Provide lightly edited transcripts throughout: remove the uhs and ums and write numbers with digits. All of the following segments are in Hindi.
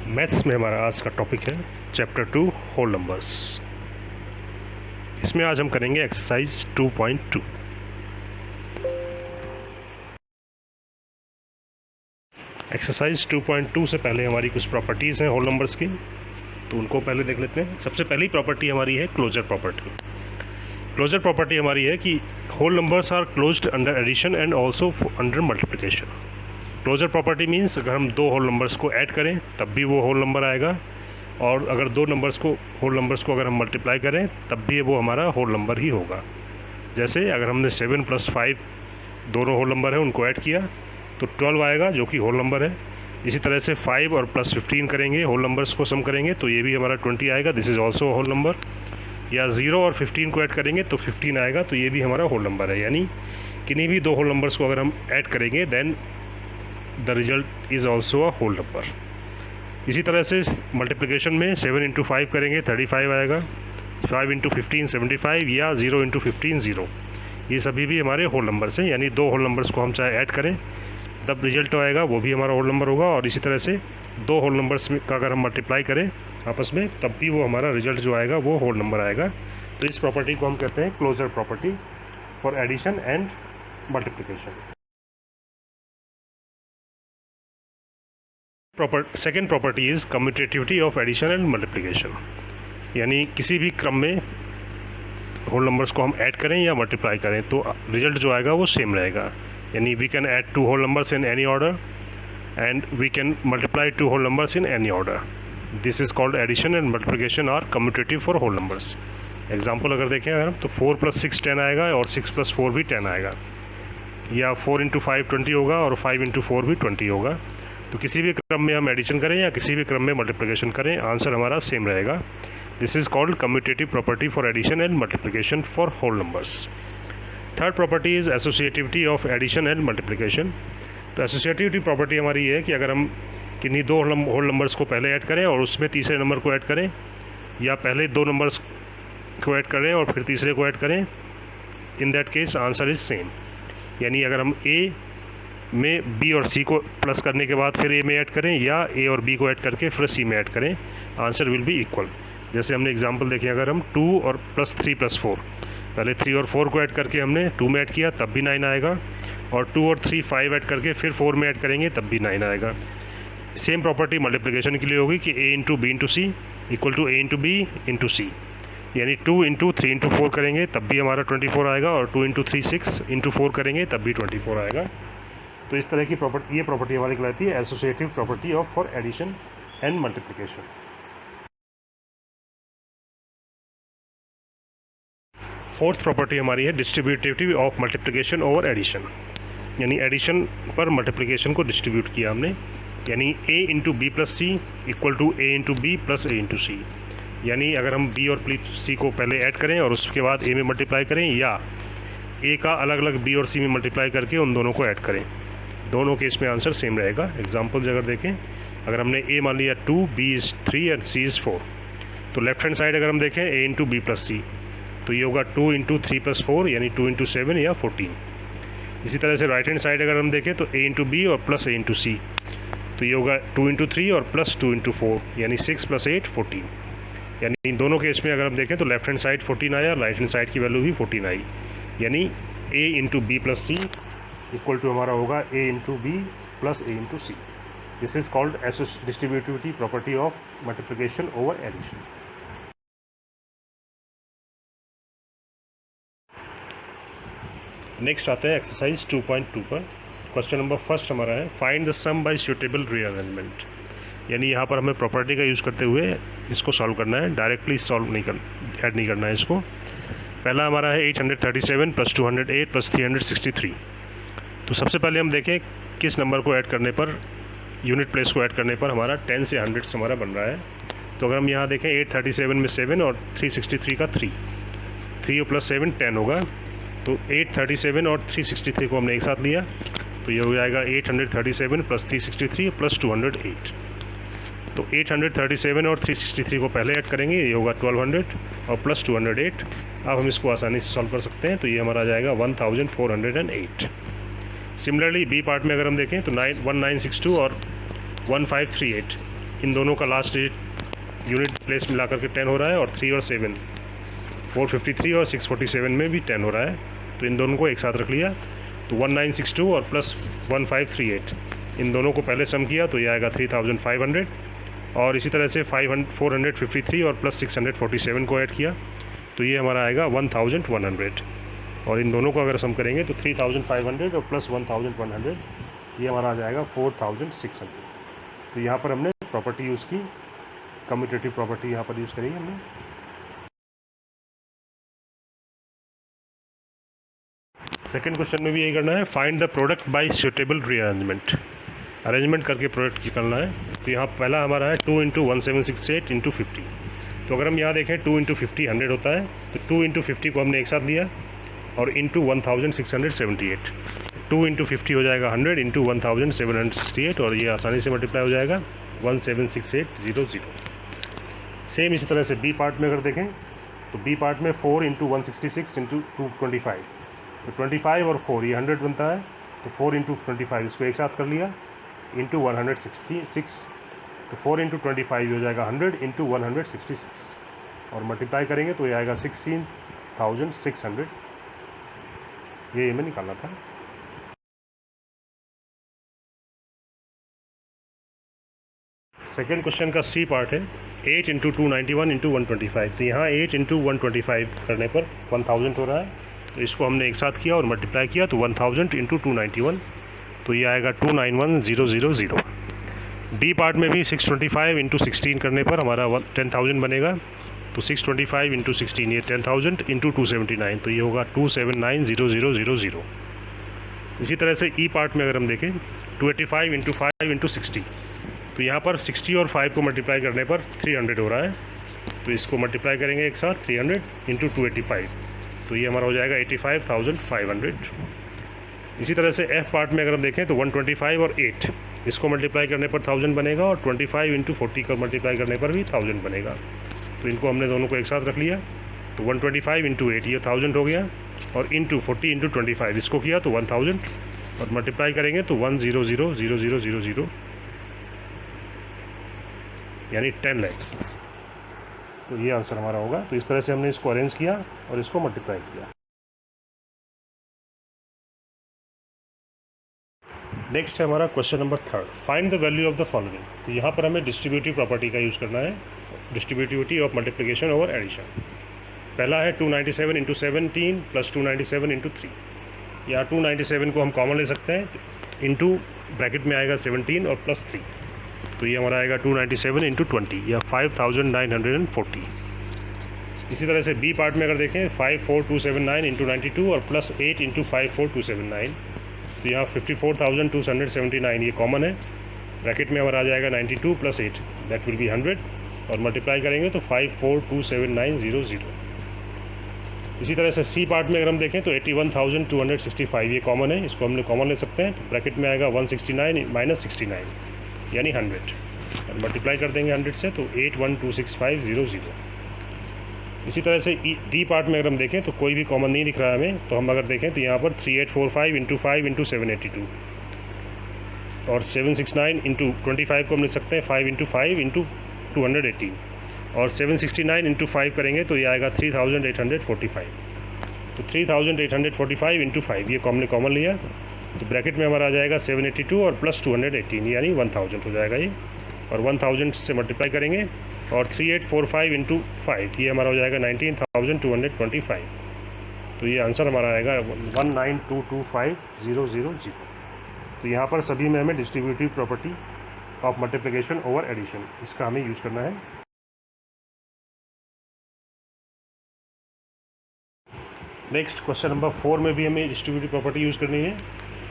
मैथ्स में हमारा आज का टॉपिक है चैप्टर 2 होल नंबर्स। इसमें आज हम करेंगे एक्सरसाइज 2.2। एक्सरसाइज 2.2 से पहले हमारी कुछ प्रॉपर्टीज़ हैं होल नंबर्स की, तो उनको पहले देख लेते हैं। सबसे पहली प्रॉपर्टी हमारी है क्लोजर प्रॉपर्टी। क्लोजर प्रॉपर्टी हमारी है कि whole numbers are closed under addition and also under multiplication. Closure property means अगर हम दो होल नंबर्स को ऐड करें तब भी वो होल नंबर आएगा, और अगर दो होल नंबर्स को अगर हम मल्टीप्लाई करें तब भी वो हमारा होल नंबर ही होगा। जैसे अगर हमने 7 + 5 दोनों होल नंबर है उनको ऐड किया तो 12 आएगा जो कि होल नंबर है। इसी तरह से 5 और +15 करेंगे, होल नंबर्स को सम करेंगे तो ये भी हमारा 20 आएगा, this is also whole number. या 0 और 15 को ऐड करेंगे तो 15 आएगा, तो ये भी हमारा होल नंबर है। यानी किन्हीं भी दो होल नंबर्स को अगर हम ऐड करेंगे then the result is also a whole number. इसी तरह से मल्टीप्लिकेशन में 7 × 5 करेंगे 35 आएगा, 5 × 15 75, या 0 × 15 0। ये सभी भी हमारे होल नंबर्स हैं। यानी दो होल नंबर्स को हम चाहे ऐड करें तब रिजल्ट आएगा, वो भी हमारा होल नंबर होगा। और इसी तरह से दो होल नंबर्स का अगर हम मल्टीप्लाई करें आपस में तब भी वो हमारा रिजल्ट जो आएगा वो होल नंबर आएगा। तो इस प्रॉपर्टी को हम कहते हैं closure property for addition and multiplication. Second property is commutativity of addition and multiplication. यानी किसी भी क्रम में होल नंबर्स को हम ऐड करें या मल्टीप्लाई करें तो रिजल्ट जो आएगा वो सेम रहेगा। यानी we can add 2 whole numbers in any order and we can multiply 2 whole numbers in any order. This is called addition and multiplication are commutative for whole numbers. Example अगर देखें अगर तो 4 + 6 10 आएगा और 6 + 4 भी 10 आएगा, या 4 × 5 20 होगा और 5 × 4 भी 20 होगा। तो किसी भी क्रम में हम एडिशन करें या किसी भी क्रम में मल्टीप्लिकेशन करें आंसर हमारा सेम रहेगा। This is called commutative property for addition and multiplication for whole numbers. Third property is associativity of addition and multiplication. तो एसोसिएटिविटी प्रॉपर्टी हमारी है कि अगर हम किन्हीं दो होल नंबर्स को पहले ऐड करें और उसमें तीसरे नंबर को ऐड करें, या पहले दो नंबर्स को ऐड करें और फिर तीसरे को ऐड करें, in that case answer is same. यानी अगर हम ए में बी और सी को प्लस करने के बाद फिर ए में ऐड करें, या ए और बी को ऐड करके फिर सी में ऐड करें, आंसर विल बी इक्वल। जैसे हमने एग्जांपल देखे, अगर हम 2 और +3 + 4 पहले 3 और 4 को ऐड करके हमने 2 में ऐड किया तब भी 9 आएगा, और 2 और 3 5 ऐड करके फिर 4 में ऐड करेंगे तब भी 9 आएगा। सेम प्रॉपर्टी मल्टीप्लिकेशन के लिए होगी कि a × b × c equal to a × b × c। यानी 2 × 3 × 4 करेंगे तब भी हमारा 24 आएगा, और 2 × 3 6 × 4 करेंगे तब भी 24 आएगा। तो इस तरह की प्रॉपर्टी, ये प्रॉपर्टी हमारी कहलाती है associative property of for addition and multiplication. Fourth property हमारी है distributivity of multiplication over addition. यानी एडिशन पर मल्टीप्लिकेशन को डिस्ट्रीब्यूट किया हमने। यानी a × b + c equal to a × b + a × c। यानी अगर हम b और c को पहले ऐड करें और उसके बाद a में मल्टीप्लाई करें, या a का अलग अलग b और c में मल्टीप्लाई करके उन दोनों को ऐड करें, दोनों केस में आंसर सेम रहेगा। एग्जाम्पल अगर देखें, अगर हमने a मान लिया 2, b is 3 and c is 4, तो लेफ्ट हैंड साइड अगर हम देखें a × b + c तो ये होगा 2 × 3 + 4 यानी 2 × 7 या 14। इसी तरह से राइट हैंड साइड अगर हम देखें तो a × b और +a × c तो ये होगा 2 × 3 और +2 × 4 यानी 6 + 8 14। यानी इन दोनों केस में अगर हम देखें तो लेफ्ट हैंड साइड 14 आया, राइट हैंड साइड की वैल्यू भी 14 आई। यानी a × b + c equal to हमारा होगा a × b + a × c। This is called distributivity property of multiplication over addition. Next आते हैं एक्सरसाइज 2.2 पर। क्वेश्चन नंबर फर्स्ट हमारा है find the sum by suitable rearrangement. यानी यहाँ पर हमें प्रॉपर्टी का यूज़ करते हुए इसको सॉल्व करना है, डायरेक्टली सॉल्व नहीं ऐड नहीं करना है इसको। पहला हमारा है 837 + 208 + 363। तो सबसे पहले हम देखें किस नंबर को ऐड करने पर, यूनिट प्लेस को ऐड करने पर हमारा 10 से 100 हमारा बन रहा है। तो अगर हम यहाँ देखें 837 में 7 और 363 का 3 और +7 10 होगा। तो 837 और 363 को हमने एक साथ लिया तो ये हो जाएगा 837 + 363 + 208। तो 837 और 363 को पहले ऐड करेंगे, ये होगा 1200 और + 208। अब हम इसको आसानी से सॉल्व कर सकते हैं, तो ये हमारा आ जाएगा 1408। सिमिलरली बी पार्ट में अगर हम देखें तो 1962 और 1538 इन दोनों का लास्ट डिजिट यूनिट प्लेस मिला करके 10 हो रहा है, और 3 और 7 453 और 647 में भी 10 हो रहा है। तो इन दोनों को एक साथ रख लिया तो 1962 और प्लस 1538, इन दोनों को पहले सम किया तो ये आएगा 3500, और इसी तरह से 453 और प्लस 647 को ऐड किया तो ये हमारा आएगा 1100, और इन दोनों को अगर सम करेंगे तो 3500 और प्लस 1100 ये हमारा आ जाएगा 4600। तो यहाँ पर हमने प्रॉपर्टी यूज़ की, कम्यूटेटिव प्रॉपर्टी यहाँ पर यूज़ करी हमने। सेकेंड क्वेश्चन में भी यही करना है, find the product bye suitable rearrangement, arrangement करके प्रोडक्ट करना है। तो यहाँ पहला हमारा है 2 × 1768 × 50। तो अगर हम यहाँ देखें 2 × 50 100 होता है, तो 2 × 50 को हमने एक साथ लिया और इंटू 1678, 2 × 50 हो जाएगा 100 इंटू 1768, और ये आसानी से मल्टीप्लाई हो जाएगा 176800। सेम इसी तरह से बी पार्ट में अगर देखें तो बी पार्ट में 4 × 166 × 225, तो 25 और 4 ये 100 बनता है, तो 4 × 25 इसको एक साथ कर लिया इंटू 166, तो 4 × 25 हो जाएगा 100 इंटू 166, और मल्टीप्लाई करेंगे तो ये आएगा 16600। ये हमें निकालना था। सेकेंड क्वेश्चन का सी पार्ट है 8 × 291 × 125। तो यहाँ 8 × 125 करने पर 1000 हो रहा है, तो इसको हमने एक साथ किया और मल्टीप्लाई किया तो 1000 × 291, तो ये आएगा 291000। डी पार्ट में भी 625 × 16 करने पर हमारा 10,000 बनेगा, तो 625 × 16 ये 10,000 × 279, तो ये होगा 2790000। इसी तरह से ई पार्ट में अगर हम देखें 285 × 5 × 60, तो यहाँ पर 60 और 5 को मल्टीप्लाई करने पर 300 हो रहा है, तो इसको मल्टीप्लाई करेंगे एक साथ 300 × 285, तो ये हमारा हो जाएगा 85,500। इसी तरह से एफ पार्ट में अगर हम देखें तो 125 और 8 इसको मल्टीप्लाई करने पर 1000 बनेगा, और 25 × 40 का मल्टीप्लाई करने पर भी 1000 बनेगा, तो इनको हमने दोनों को एक साथ रख लिया, तो 125 × 8 ये 1000 हो गया, और इंटू 40 × 25 इसको किया तो 1000, और मल्टीप्लाई करेंगे तो 1000000, यानी 10 लाख। तो ये आंसर हमारा होगा। तो इस तरह से हमने इसको अरेंज किया और इसको मल्टीप्लाई किया। नेक्स्ट है हमारा question number 3, find the value of the following. तो यहाँ पर हमें डिस्ट्रीब्यूटिव प्रॉपर्टी का यूज़ करना है, distributivity of multiplication over addition. पहला है 297 × 17 प्लस 297 × 3। यहाँ 297 को हम कॉमन ले सकते हैं, इंटू ब्रैकेट में आएगा 17 और प्लस 3, तो ये हमारा आएगा 297 × 20 या 5940। इसी तरह से बी पार्ट में अगर देखें 54279 × 92 और प्लस 8 × 54279, तो यहाँ 54,279 ये कॉमन है, ब्रैकेट में हमारा आ जाएगा 92 प्लस 8 दैट विल बी 100, और मल्टीप्लाई करेंगे तो 54,27900। इसी तरह से सी पार्ट में अगर हम देखें तो 81,265 ये कॉमन है, इसको हमने कॉमन ले सकते हैं, तो ब्रैकेट में आएगा 169 माइनस 69 यानी 100, और मल्टीप्लाई कर देंगे 100 से तो 81,26500। इसी तरह से डी पार्ट में अगर हम देखें तो कोई भी कॉमन नहीं दिख रहा है हमें, तो हम अगर देखें तो यहाँ पर 3845 × 5 × 782 और 769 × 25 को हम लिख सकते हैं 5 × 5 × 218, और 769 × 5 करेंगे तो ये आएगा 3845, तो 3845 × 5 ये हमने कॉमन लिया, तो ब्रैकेट में हमारा आ जाएगा 782 और प्लस 218 यानी 1000 हो जाएगा ये, और 1000 से मल्टीप्लाई करेंगे, और 3845 × 5 ये हमारा हो जाएगा 19,225, तो ये आंसर हमारा आएगा 19225,000। तो यहाँ पर सभी में हमें distributive property of multiplication over addition इसका हमें यूज़ करना है। नेक्स्ट क्वेश्चन नंबर 4 में भी हमें डिस्ट्रीब्यूटिव प्रॉपर्टी यूज़ करनी है,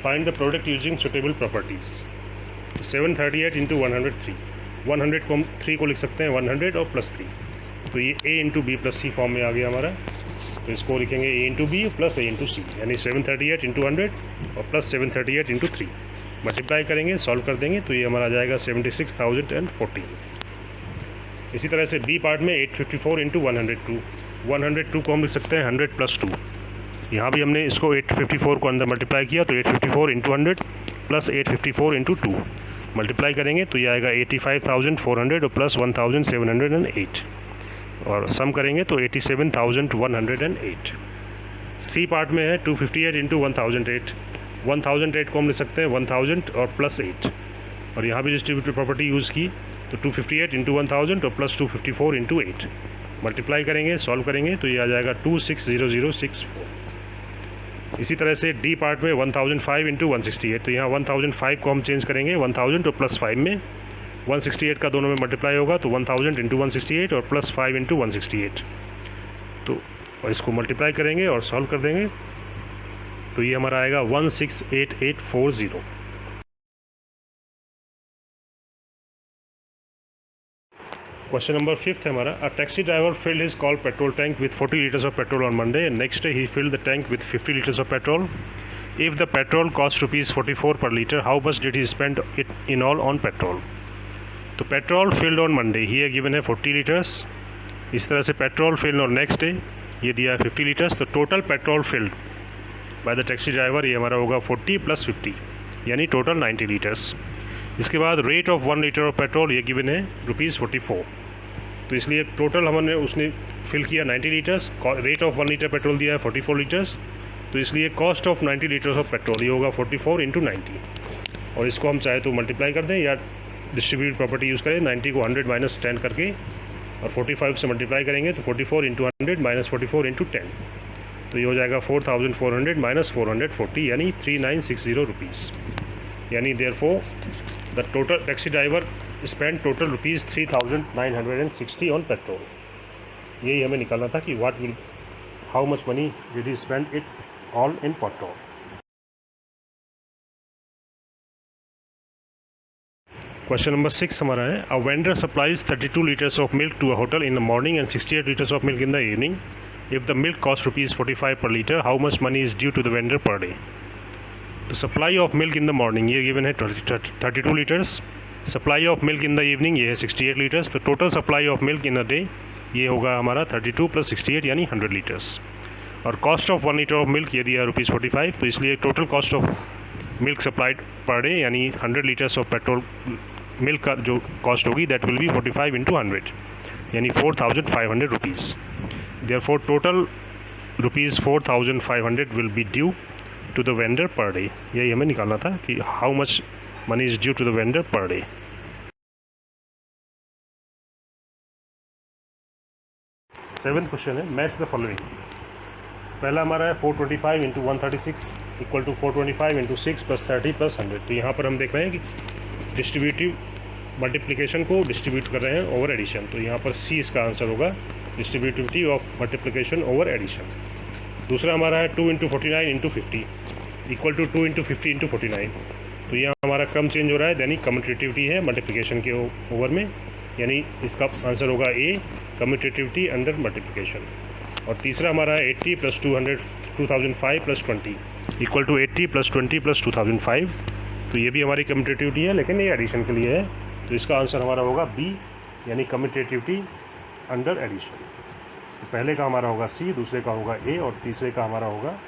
find the product using suitable properties. 738 × 103, 100 को हम 3 को लिख सकते हैं 100 और प्लस 3, तो ये a × b plus c form में आ गया हमारा, तो इसको लिखेंगे a × b plus a × c, यानी 738 × 100 और प्लस 738 × 3, मल्टीप्लाई करेंगे सॉल्व कर देंगे तो ये हमारा आ जाएगा 76,014। इसी तरह से बी पार्ट में 854 × 102, 102 को हम लिख सकते हैं 100 प्लस 2, यहाँ भी हमने इसको 854 को अंदर मल्टीप्लाई किया तो 854 × 100 प्लस 854 × 2, मल्टीप्लाई करेंगे तो ये आएगा 85,400 और प्लस 1,708 और सम करेंगे तो 87,108। सी पार्ट में है 258 इंटू 1008। 1008 को हम लिख सकते हैं 1000 और प्लस 8 और यहाँ भी डिस्ट्रीब्यूटिव प्रॉपर्टी यूज़ की तो 258 इंटू 1000 और प्लस 254 इंटू 8 मल्टीप्लाई करेंगे, सॉल्व करेंगे तो ये आ जाएगा 260064। इसी तरह से डी पार्ट में 1005 इंटू 168 तो यहाँ 1005 को हम चेंज करेंगे 1000 और प्लस 5 में, 168 का दोनों में मल्टीप्लाई होगा तो 1000 इंटू 168 और प्लस 5 इंटू 168 तो और इसको मल्टीप्लाई करेंगे और सॉल्व कर देंगे तो ये हमारा आएगा 168840। क्वेश्चन नंबर 5 है हमारा। A taxi driver field his call petrol tank with 40 liters of petrol on Monday and next day he filled the tank with 50 liters of petrol. If the petrol cost ₹44 पर litre, how much did he spend it in all on petrol. तो पेट्रोल फिल्ड ऑन मंडे ये गिवन है 40 liters। इस तरह से petrol field on next day ये दिया है 50 liters। तो total petrol filled by the taxi driver ये हमारा होगा 40 + 50 यानी टोटल 90 liters। इसके बाद rate of 1 litre of petrol ये गिवन है ₹44 तो इसलिए टोटल हमने उसने फिल किया 90 liters। Rate of 1 litre petrol दिया है 44 liters तो इसलिए cost of 90 liters of petrol ये होगा 44 इंटू 90 और इसको हम चाहे तो मल्टीप्लाई कर दें या डिस्ट्रीब्यूट प्रॉपर्टी यूज़ करें। 90 को 100 - 10 करके और 45 से मल्टीप्लाई करेंगे तो 44 इंटू 100 - 44 इंटू 10 तो ये हो जाएगा 4400 - 440 यानी 3960 रुपीज़। यानी therefore the total taxi driver spend total ₹3960 on petrol. यही हमें निकालना था कि how much money did he spend it all in petrol. Question number 6 हमारा है। A vendor supplies 32 liters of milk to a hotel in the morning and 68 liters of milk in the evening. If the milk cost ₹45 per litre, how much money is due to the vendor per day. तो supply of milk in the morning ये गिवन है 32 liters। Supply of milk in the evening ये है 68 liters। तो total supply of milk in a day ये होगा हमारा 32 + 68 यानी 100 liters। और cost of 1 litre of milk ये दिया है ₹45 तो इसलिए total cost of milk supplied per day यानी 100 liters ऑफ पेट्रोल मिल्क का जो कॉस्ट होगी दैट विल बी 45 इंटू 100 यानी 4500 rupees. Therefore total ₹4500 will be due to the vendor per day. यही हमें निकालना था कि how much money is due to the vendor per day. Seventh question है मैच द फॉलोइंग। पहला हमारा है 425 इंटू 136 इक्वल टू 425 इंटू 6 + 30 + 100। तो यहाँ पर हम देख रहे हैं कि डिस्ट्रीब्यूटिव मल्टीप्लिकेशन को डिस्ट्रीब्यूट कर रहे हैं ओवर एडिशन। तो यहाँ पर सी इसका आंसर होगा distributivity of multiplication over addition. दूसरा हमारा है 2 into 49 into 50 equal to 2 into 50 into 49। तो यहाँ हमारा क्रम चेंज हो रहा है यानी कम्यूटेटिविटी है मल्टीप्लिकेशन के ओवर में यानी इसका आंसर होगा ए कम्यूटेटिविटी अंडर मल्टीप्लिकेशन। और तीसरा हमारा है 80 + 200 2005 + 20 इक्वल टू 80 + 20 + 2005। तो ये भी हमारी कम्यूटेटिविटी है लेकिन ये एडिशन के लिए है तो इसका आंसर हमारा होगा बी यानी कम्यूटेटिविटी अंडर एडिशन। तो पहले का हमारा होगा सी, दूसरे का होगा ए और तीसरे का हमारा होगा